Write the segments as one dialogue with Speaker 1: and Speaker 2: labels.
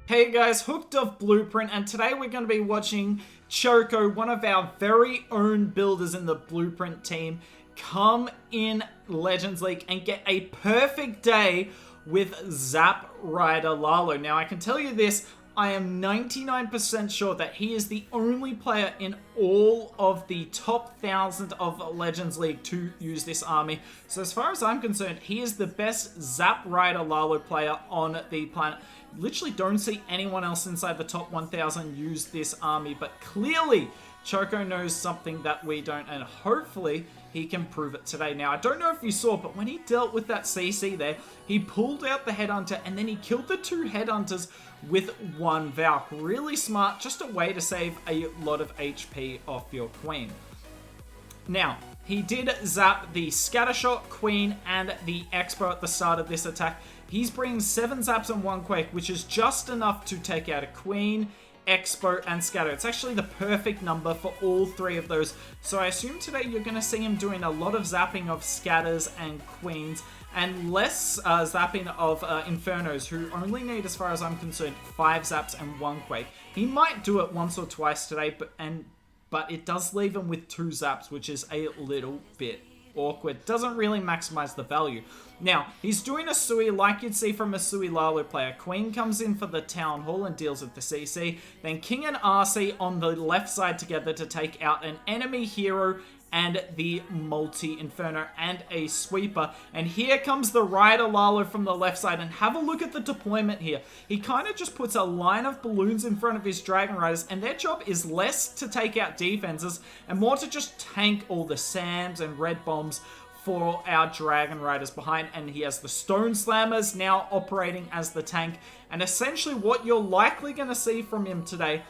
Speaker 1: Hey guys, Hooked Off Blueprint, and today we're going to be watching Choco, one of our very own builders in the Blueprint team, come in Legends League and get a perfect day with Zap Rider LALO. Now I can tell you this, I am 99% sure that he is the only player in all of the top 1,000 of Legends League to use this army. So as far as I'm concerned, he is the best Zap Rider LALO player on the planet. Literally don't see anyone else inside the top 1,000 use this army, but clearly Choco knows something that we don't, and hopefully he can prove it today. Now, I don't know if you saw, but when he dealt with that CC there, he pulled out the Headhunter and then he killed the two Headhunters with one Valk. Really smart, just a way to save a lot of HP off your Queen. Now, he did zap the Scattershot, Queen, and the Expo at the start of this attack. He's bringing 7 zaps and 1 Quake, which is just enough to take out a Queen, Expo, and Scatter. It's actually the perfect number for all 3 of those. So I assume today you're going to see him doing a lot of zapping of Scatters and Queens, and less zapping of Infernos, who only need, as far as I'm concerned, 5 zaps and 1 Quake. He might do it once or twice today, but it does leave him with 2 zaps, which is a little bit awkward. Doesn't really maximize the value. Now, he's doing a Sui like you'd see from a Sui LALO player. Queen comes in for the Town Hall and deals with the CC. Then King and RC on the left side together to take out an enemy hero and the multi-Inferno and a sweeper. And here comes the Rider LALO from the left side, and have a look at the deployment here. He kind of just puts a line of balloons in front of his Dragon Riders, and their job is less to take out defenses and more to just tank all the SAMs and red bombs for our Dragon Riders behind. And he has the Stone Slammers now operating as the tank. And essentially what you're likely going to see from him today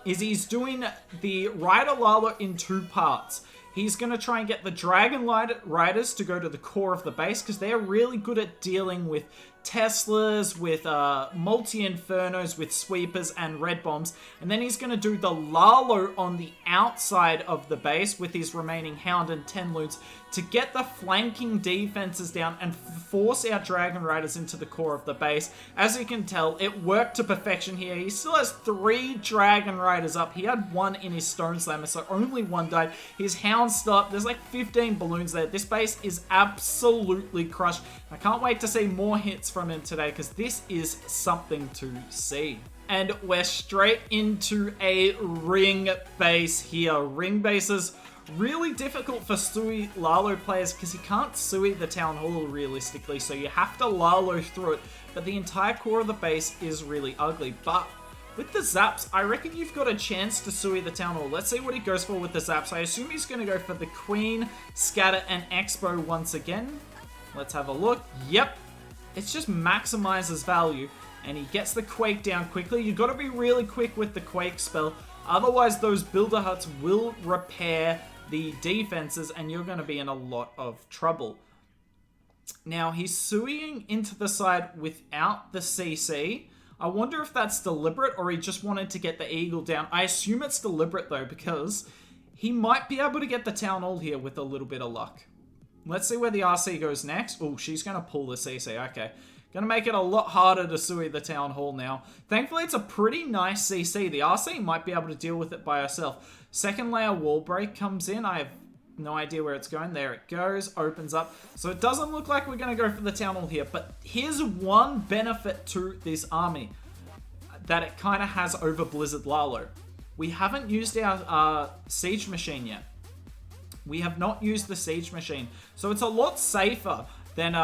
Speaker 1: is he's doing the Rider LALO in 2 parts. He's going to try and get the Dragon Riders to go to the core of the base, because they're really good at dealing with Teslas, with multi-Infernos, with sweepers and red bombs. And then he's going to do the LALO on the outside of the base with his remaining Hound and 10 Loons to get the flanking defenses down and force our Dragon Riders into the core of the base. As you can tell, it worked to perfection here. He still has 3 Dragon Riders up. He had 1 in his Stone Slammer, so only 1 died. His Hound's still up. There's like 15 balloons there. This base is absolutely crushed. I can't wait to see more hits from him today, because this is something to see. And we're straight into a ring base here. Ring bases really difficult for Sui LALO players because you can't Sui the Town Hall realistically, so you have to LALO through it, but the entire core of the base is really ugly. But with the zaps, I reckon you've got a chance to Sui the Town Hall. Let's see what he goes for with the zaps. I assume he's going to go for the Queen, Scatter, and Expo once again. Let's have a look. Yep, it just maximizes value, and he gets the Quake down quickly. You've got to be really quick with the Quake spell, otherwise those Builder Huts will repair the defenses and you're going to be in a lot of trouble. Now, he's Suiing into the side without the CC. I wonder if that's deliberate or he just wanted to get the Eagle down. I assume it's deliberate though, because he might be able to get the Town Hall here with a little bit of luck. Let's see where the RC goes next. Oh, she's going to pull the CC. Okay. Going to make it a lot harder to Sui the Town Hall now. Thankfully, it's a pretty nice CC. The RC might be able to deal with it by herself. Second layer wall break comes in. I have no idea where it's going. There it goes. Opens up. So it doesn't look like we're going to go for the Town Hall here. But here's one benefit to this army that it kind of has over Blizzard LALO. We haven't used our Siege Machine yet. We have not used the Siege Machine. So it's a lot safer than,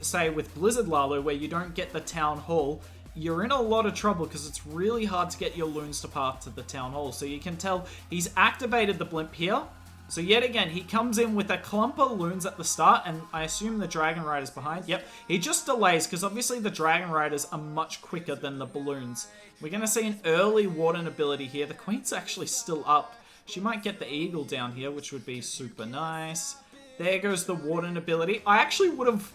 Speaker 1: say, with Blizzard LALO, where you don't get the Town Hall. You're in a lot of trouble because it's really hard to get your Loons to path to the Town Hall. So you can tell he's activated the blimp here. So yet again, he comes in with a clump of Loons at the start, and I assume the Dragon Rider's behind. Yep, he just delays because obviously the Dragon Riders are much quicker than the balloons. We're going to see an early Warden ability here. The Queen's actually still up. She might get the Eagle down here, which would be super nice. There goes the Warden ability. I actually would have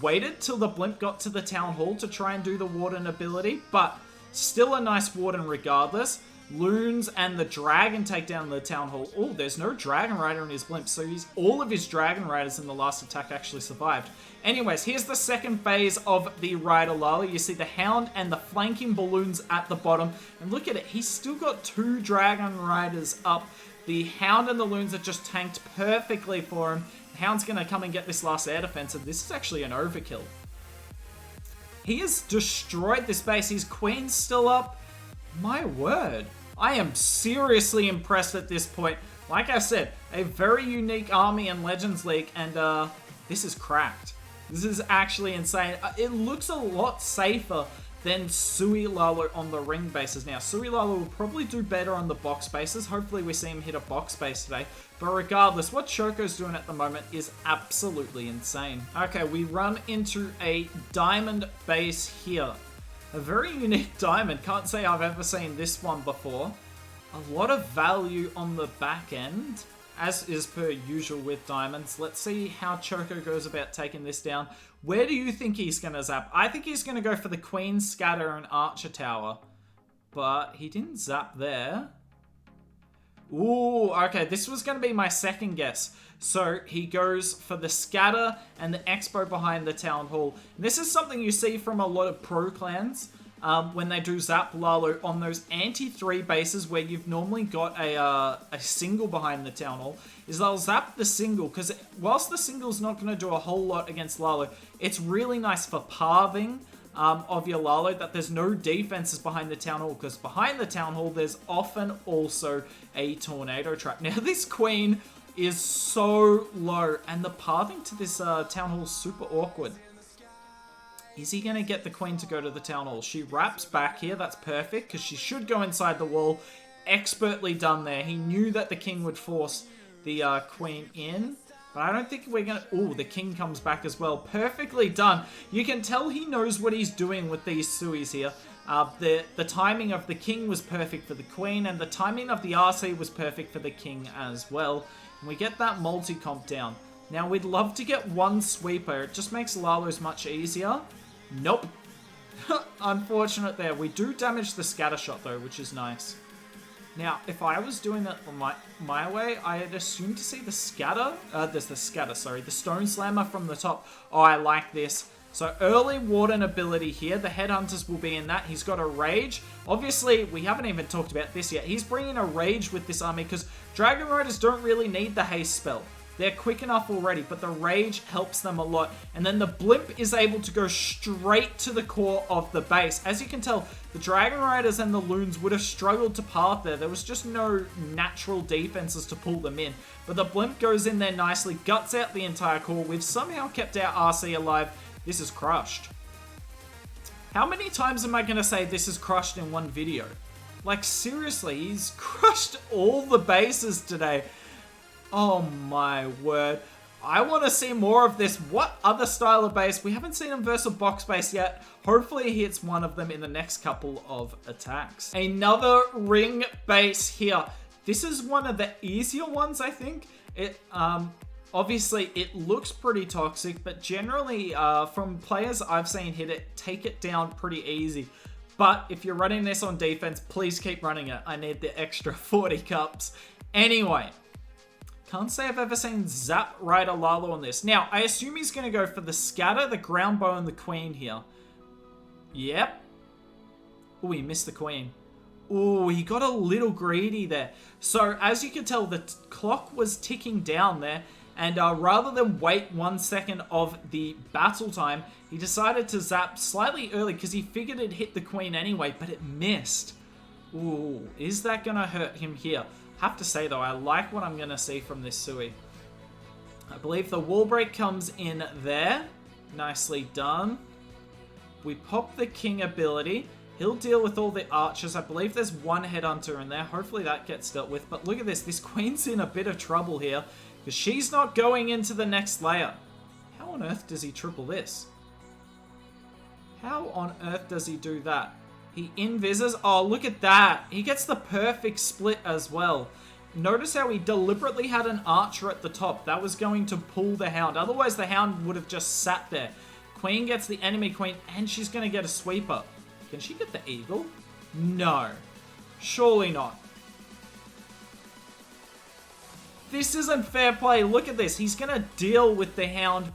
Speaker 1: waited till the blimp got to the Town Hall to try and do the Warden ability, but still a nice Warden regardless. Loons and the dragon take down the town hall. Oh, there's no dragon rider in his blimp, so all of his dragon riders in the last attack actually survived. Anyways, here's the second phase of the rider LALO. You see the hound and the flanking balloons at the bottom. And look at it, he's still got 2 dragon riders up. The hound and the loons are just tanked perfectly for him. The hound's going to come and get this last air defense, and this is actually an overkill. He has destroyed this base. His queen's still up. My word. I am seriously impressed at this point. Like I said, a very unique army in Legends League, and this is cracked. This is actually insane. It looks a lot safer than Sui LALO on the ring bases. Now, Sui LALO will probably do better on the box bases. Hopefully we see him hit a box base today. But regardless, what Choco's doing at the moment is absolutely insane. Okay, we run into a diamond base here. A very unique diamond. Can't say I've ever seen this one before. A lot of value on the back end, as is per usual with diamonds. Let's see how Choco goes about taking this down. Where do you think he's going to zap? I think he's going to go for the Queen Scatter and Archer Tower. But he didn't zap there. Ooh, okay, this was going to be my second guess. So he goes for the Scatter and the Expo behind the Town Hall. And this is something you see from a lot of pro clans. When they do zap LALO on those anti-3 bases where you've normally got a single behind the Town Hall, is they'll zap the single, because whilst the single's not going to do a whole lot against LALO, it's really nice for pathing of your LALO that there's no defenses behind the Town Hall, because behind the Town Hall there's often also a tornado trap. Now this queen is so low, and the pathing to this Town Hall is super awkward. Is he going to get the queen to go to the Town Hall? She wraps back here. That's perfect, because she should go inside the wall. Expertly done there. He knew that the king would force the queen in. But I don't think we're going to... Oh, the king comes back as well. Perfectly done. You can tell he knows what he's doing with these Suis here. The timing of the king was perfect for the queen, and the timing of the RC was perfect for the king as well. And we get that multi-comp down. Now, we'd love to get one sweeper. It just makes LALO's much easier. Nope. Unfortunate there. We do damage the scatter shot though, which is nice. Now, if I was doing that my way, I'd assume to see the scatter. There's the scatter, sorry. The stone slammer from the top. Oh, I like this. So early warden ability here. The headhunters will be in that. He's got a rage. Obviously, we haven't even talked about this yet. He's bringing a rage with this army because Dragon Riders don't really need the haste spell. They're quick enough already, but the rage helps them a lot. And then the blimp is able to go straight to the core of the base. As you can tell, the Dragon Riders and the Loons would have struggled to path there. There was just no natural defenses to pull them in. But the blimp goes in there nicely, guts out the entire core. We've somehow kept our RC alive. This is crushed. How many times am I going to say this is crushed in one video? Like, seriously, he's crushed all the bases today. Oh my word. I want to see more of this. What other style of base? We haven't seen him versus a box base yet. Hopefully he hits one of them in the next couple of attacks. Another ring base here. This is one of the easier ones, I think. Obviously, it looks pretty toxic, but generally, from players I've seen hit it, take it down pretty easy. But if you're running this on defense, please keep running it. I need the extra 40 cups. Anyway. Can't say I've ever seen Zap Rider LALO on this. Now, I assume he's going to go for the Scatter, the Ground Bow, and the Queen here. Yep. Oh, he missed the Queen. Oh, he got a little greedy there. So, as you can tell, the clock was ticking down there. And rather than wait 1 second of the battle time, he decided to zap slightly early because he figured it'd hit the Queen anyway, but it missed. Ooh, is that going to hurt him here? Have to say though, I like what I'm going to see from this Sui. I believe the wall break comes in there. Nicely done. We pop the king ability. He'll deal with all the archers. I believe there's one headhunter in there. Hopefully that gets dealt with. But look at this. This queen's in a bit of trouble here because she's not going into the next layer. How on earth does he triple this? How on earth does he do that? He invises. Oh, look at that. He gets the perfect split as well. Notice how he deliberately had an archer at the top. That was going to pull the hound. Otherwise, the hound would have just sat there. Queen gets the enemy queen, and she's going to get a sweeper. Can she get the eagle? No. Surely not. This isn't fair play. Look at this. He's going to deal with the Hound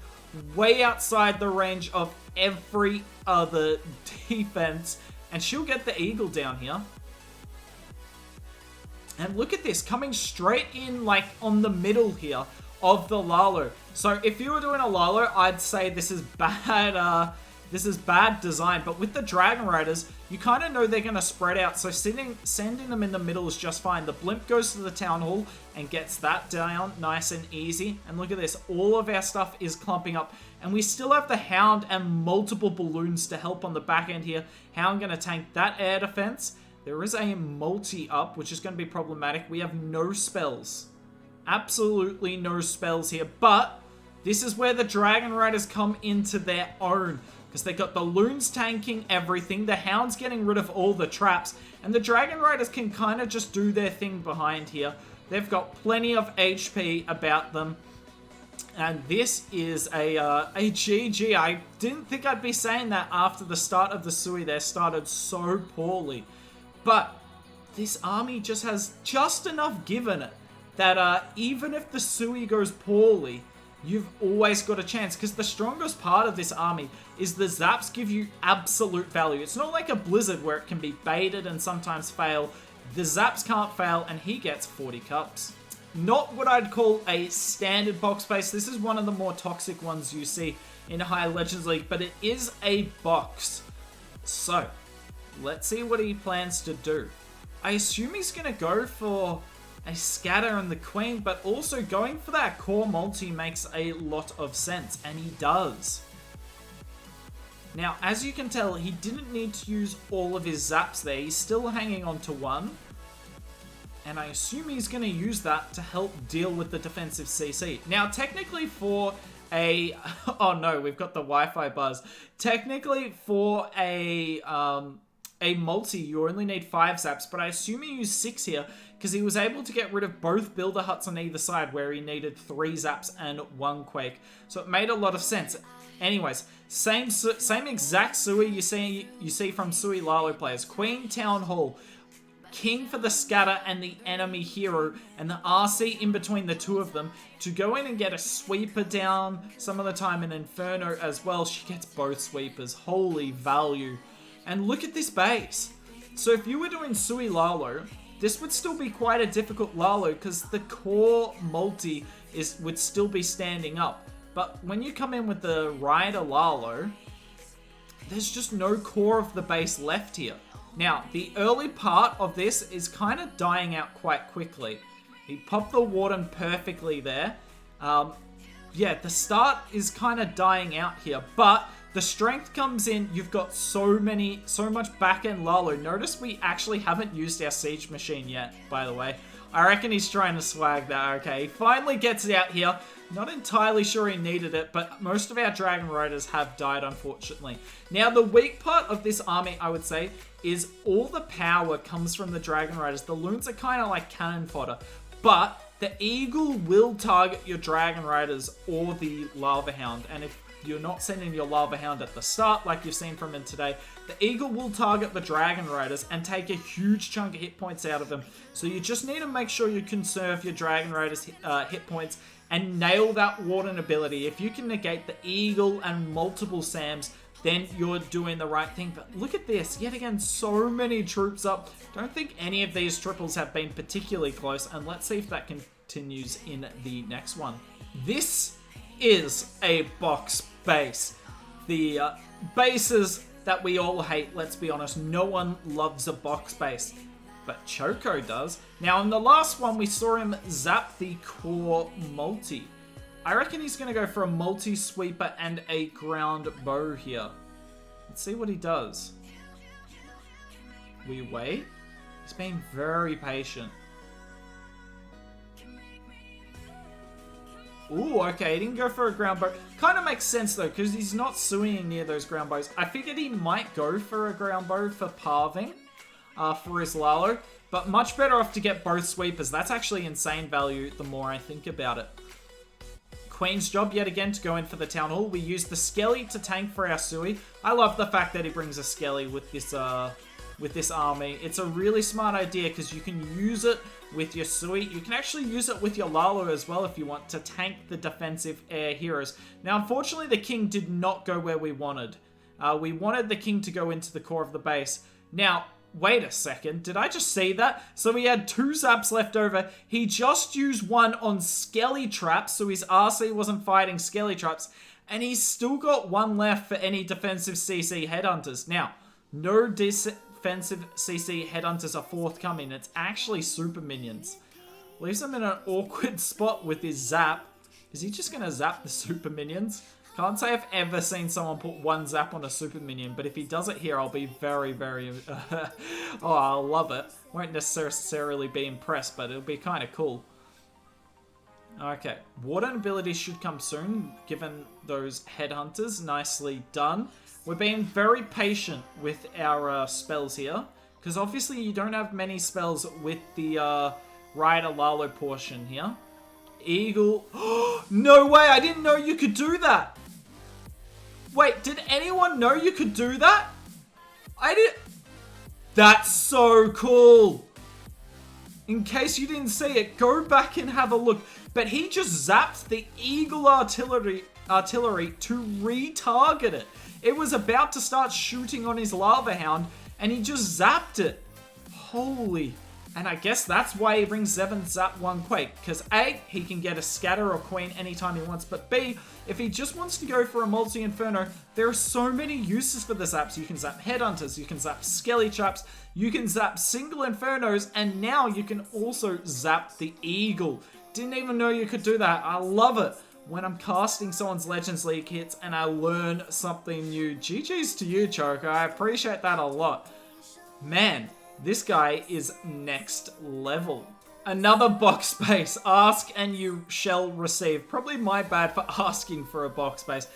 Speaker 1: way outside the range of every other defense. And she'll get the Eagle down here. And look at this. Coming straight in, like, on the middle here of the LALO. So if you were doing a LALO, I'd say this is bad. This is bad design. But with the Dragon Riders, you kind of know they're going to spread out. So sending them in the middle is just fine. The Blimp goes to the Town Hall and gets that down nice and easy. And look at this. All of our stuff is clumping up. And we still have the Hound and multiple balloons to help on the back end here. Hound going to tank that air defense. There is a multi up, which is going to be problematic. We have no spells. Absolutely no spells here. But this is where the Dragon Riders come into their own. Because they got the Loons tanking everything. The Hound's getting rid of all the traps. And the Dragon Riders can kind of just do their thing behind here. They've got plenty of HP about them. And this is a GG. I didn't think I'd be saying that after the start of the Sui. They started so poorly. But this army just has just enough given it that even if the Sui goes poorly, you've always got a chance. Because the strongest part of this army is the zaps give you absolute value. It's not like a Blizzard where it can be baited and sometimes fail. The zaps can't fail, and he gets 40 cups. Not what I'd call a standard box base. This is one of the more toxic ones you see in High Legends League, but it is a box. So, let's see what he plans to do. I assume he's going to go for a scatter and the Queen, but also going for that core multi makes a lot of sense, and he does. Now, as you can tell, he didn't need to use all of his zaps there. He's still hanging on to one. And I assume he's going to use that to help deal with the defensive CC. Now, technically for a... Oh no, we've got the Wi-Fi buzz. Technically for a multi, you only need 5 zaps, but I assume he used 6 here because he was able to get rid of both Builder Huts on either side where he needed 3 zaps and 1 Quake. So it made a lot of sense. Anyways, same exact Sui you see from Sui LALO players. Queen, Town Hall, King for the scatter and the enemy hero, and the RC in between the two of them to go in and get a sweeper down. Some of the time an Inferno as well. She gets both sweepers. Holy value. And look at this base. So if you were doing Sui LALO, this would still be quite a difficult LALO because the core multi would still be standing up. But when you come in with the Rider LALO, there's just no core of the base left here. Now, the early part of this is kind of dying out quite quickly. He popped the Warden perfectly there. Yeah, the start is kind of dying out here, but the strength comes in. You've got so much back-end LALO. Notice we actually haven't used our Siege Machine yet, by the way. I reckon he's trying to swag that, okay. He finally gets it out here. Not entirely sure he needed it, but most of our Dragon Riders have died, unfortunately. Now, the weak part of this army, I would say, is all the power comes from the Dragon Riders. The Loons are kind of like cannon fodder, but the Eagle will target your Dragon Riders or the Lava Hound, and if you're not sending your Lava Hound at the start, like you've seen from him today, the Eagle will target the Dragon Riders and take a huge chunk of hit points out of them. So you just need to make sure you conserve your Dragon Riders hit points and nail that Warden ability. If you can negate the Eagle and multiple Sams, then you're doing the right thing. But look at this. Yet again, so many troops up. Don't think any of these triples have been particularly close. And let's see if that continues in the next one. This is a box base. The bases that we all hate, let's be honest. No one loves a box base, but Choco does. Now, in the last one, we saw him zap the core multi. I reckon he's going to go for a multi-sweeper and a ground bow here. Let's see what he does. We wait. He's being very patient. Ooh, okay, he didn't go for a ground bow. Kind of makes sense, though, because he's not suing near those ground bows. I figured he might go for a ground bow for parving for his LALO, but much better off to get both sweepers. That's actually insane value the more I think about it. Queen's job yet again to go in for the Town Hall. We use the Skelly to tank for our Sui. I love the fact that he brings a Skelly with this with this army. It's a really smart idea because you can use it with your Sui. You can actually use it with your LALO as well if you want to tank the defensive air heroes. Now, unfortunately, the king did not go where we wanted. We wanted the king to go into the core of the base. Now, wait a second. Did I just see that? So he had 2 zaps left over. He just used one on Skelly Traps, so his RC wasn't fighting Skelly Traps. And he's still got 1 left for any defensive CC Headhunters. Now, no defensive CC Headhunters are forthcoming. It's actually super minions. Leaves him in an awkward spot with his zap. Is he just going to zap the super minions? Can't say I've ever seen someone put 1 zap on a super minion, but if he does it here, I'll be very, very... oh, I'll love it. Won't necessarily be impressed, but it'll be kind of cool. Okay, Warden abilities should come soon, given those Headhunters. Nicely done. We're being very patient with our spells here, because obviously you don't have many spells with the Rider LALO portion here. Eagle. No way, I didn't know you could do that. Wait, did anyone know you could do that? I did. That's so cool. In case you didn't see it, go back and have a look. But he just zapped the Eagle artillery to retarget it. It was about to start shooting on his Lava Hound, and he just zapped it. Holy. And I guess that's why he brings 7 Zap 1 Quake. Because A, he can get a Scatter or Queen anytime he wants. But B, if he just wants to go for a Multi-Inferno, there are so many uses for the Zaps. You can zap Headhunters, you can zap Skelly Traps, you can zap single Infernos, and now you can also zap the Eagle. Didn't even know you could do that. I love it when I'm casting someone's Legends League hits and I learn something new. GG's to you, Choco. I appreciate that a lot. Man, this guy is next level. Another box space. Ask and you shall receive. Probably my bad for asking for a box space.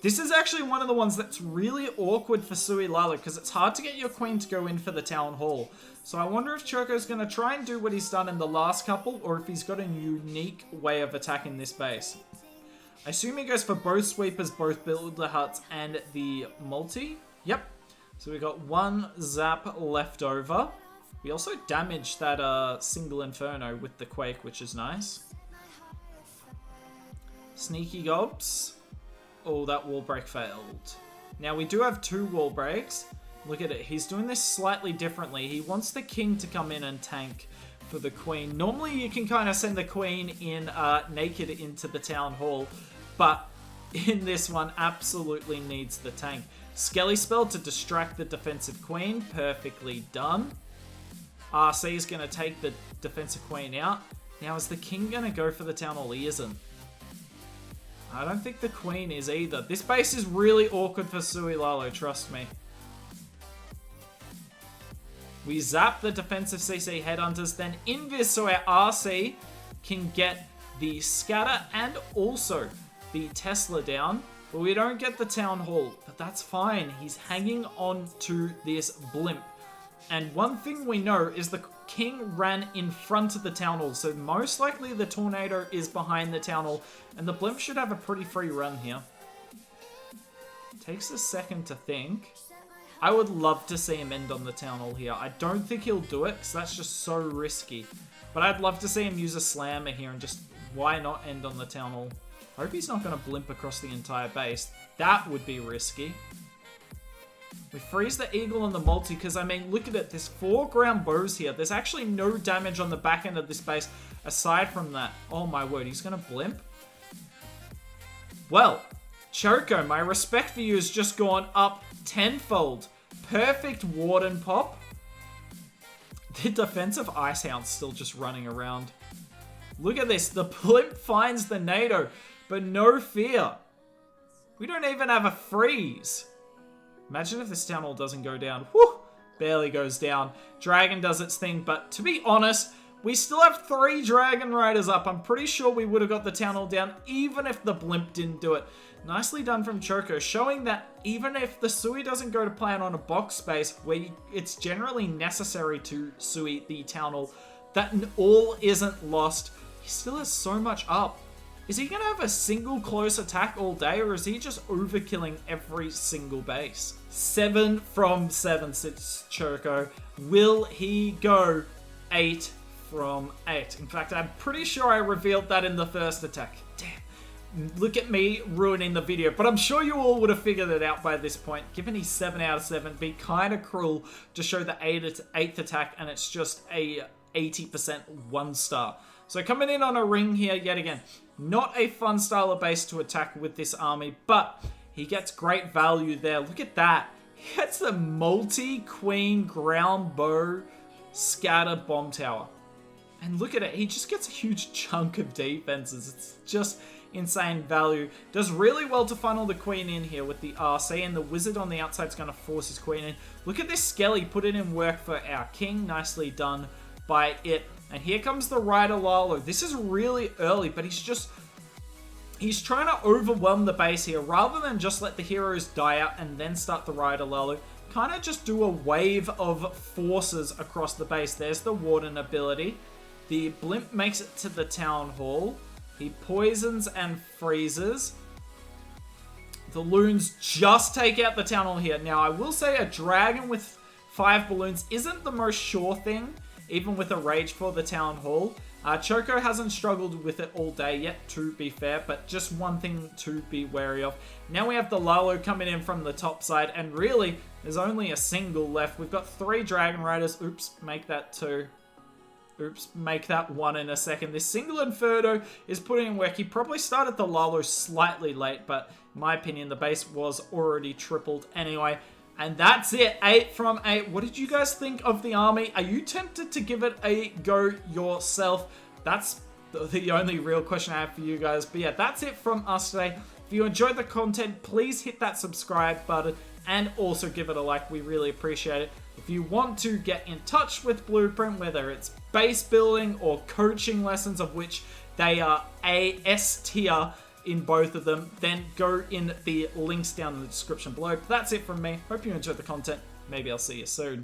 Speaker 1: This is actually one of the ones that's really awkward for Sui LALO because it's hard to get your queen to go in for the town hall. So I wonder if Choco's going to try and do what he's done in the last couple or if he's got a unique way of attacking this base. I assume he goes for both sweepers, both builder huts, and the multi. Yep. So we got 1 zap left over. We also damaged that single Inferno with the Quake, which is nice. Sneaky gobs. Oh, that wall break failed. Now, we do have 2 wall breaks. Look at it. He's doing this slightly differently. He wants the king to come in and tank for the queen. Normally, you can kind of send the queen in naked into the town hall. But in this one, absolutely needs the tank. Skelly spell to distract the defensive queen. Perfectly done. RC is going to take the defensive queen out. Now, is the king going to go for the town hall? He isn't. I don't think the queen is either. This base is really awkward for Sui LALO, trust me. We zap the defensive CC Headhunters, then invis so our RC can get the scatter and also the Tesla down. But we don't get the town hall, but that's fine. He's hanging on to this blimp. And one thing we know is the king ran in front of the town hall, so most likely the tornado is behind the town hall, and the blimp should have a pretty free run here. Takes a second to think. I would love to see him end on the town hall here. I don't think he'll do it, because that's just so risky. But I'd love to see him use a slammer here and just, why not end on the town hall? Hope he's not going to blimp across the entire base. That would be risky. We freeze the eagle and the multi because, I mean, look at it. There's 4 ground bows here. There's actually no damage on the back end of this base aside from that. Oh my word, he's going to blimp? Well, Choco, my respect for you has just gone up tenfold. Perfect Warden pop. The defensive Ice Hound's still just running around. Look at this. The blimp finds the NATO, but no fear. We don't even have a freeze. Imagine if this town hall doesn't go down. Whew, barely goes down. Dragon does its thing, but to be honest, we still have 3 Dragon Riders up. I'm pretty sure we would have got the town hall down even if the blimp didn't do it. Nicely done from Choco, showing that even if the Sui doesn't go to plan on a box space where it's generally necessary to Sui the town hall, that all isn't lost. He still has so much up. Is he going to have a single close attack all day, or is he just overkilling every single base? 7 from 7 since Choco. Will he go 8 from 8? In fact, I'm pretty sure I revealed that in the first attack. Damn. Look at me ruining the video, but I'm sure you all would have figured it out by this point. Given he's 7 out of 7, be kind of cruel to show the 8th attack, and it's just a 80% 1-star. So coming in on a ring here yet again. Not a fun style of base to attack with this army, but he gets great value there. Look at that. He gets the multi-queen ground bow scatter bomb tower. And look at it. He just gets a huge chunk of defenses. It's just insane value. Does really well to funnel the queen in here with the RC, and the wizard on the outside is going to force his queen in. Look at this skelly. Put it in work for our king. Nicely done by it. And here comes the rider LALO. This is really early, but he's trying to overwhelm the base here. Rather than just let the heroes die out and then start the rider LALO, kind of just do a wave of forces across the base. There's the warden ability. The blimp makes it to the town hall. He poisons and freezes. The loons just take out the town hall here. Now, I will say a dragon with 5 balloons isn't the most sure thing, even with a rage for the town hall. Choco hasn't struggled with it all day yet, to be fair, but just one thing to be wary of. Now we have the LALO coming in from the top side, and really, there's only a single left. We've got 3 Dragon Riders. Oops, make that 2. Oops, make that 1 in a second. This single Inferno is putting in work. He probably started the LALO slightly late, but in my opinion, the base was already tripled anyway. And that's it, 8 from 8. What did you guys think of the army? Are you tempted to give it a go yourself? That's the only real question I have for you guys. But yeah, that's it from us today. If you enjoyed the content, please hit that subscribe button and also give it a like. We really appreciate it. If you want to get in touch with Blueprint, whether it's base building or coaching lessons, of which they are S tier in both of them, then go in the links down in the description below. But that's it from me. Hope you enjoyed the content. Maybe I'll see you soon.